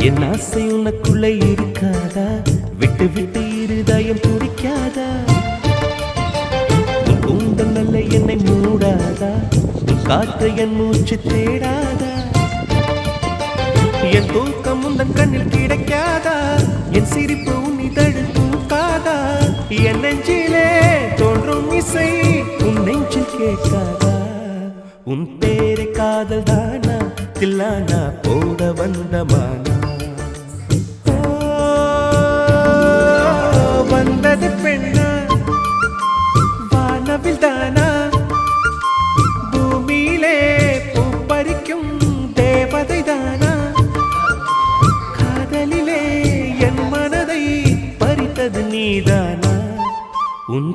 என் ஆசை உனக்குள்ள இருக்காதா? விட்டு விட்டு இருதயம் துடிக்காதா? உன் கூந்தல் நல்ல என்னை மூடாதா? உன் காற்று என் மூச்சு தேடாதா? என் தூக்கம் உந்தன் கண்ணில் கிடைக்காதா? என் சிரிப்பு உன் இதழில் தூக்காதா? என் நெஞ்சிலே தோன்றும் இசை உன் நெஞ்சில் கேட்காதா? உன் பேரை காதல் தானா தில்லானா போட வந்தமானா? வந்தது பெண்ணா வானவில் தானா? பூமியிலே பூப்பறிக்கும் தேவதை தானா? காதலிலே என் மனதை பறித்தது நீதானா? உன்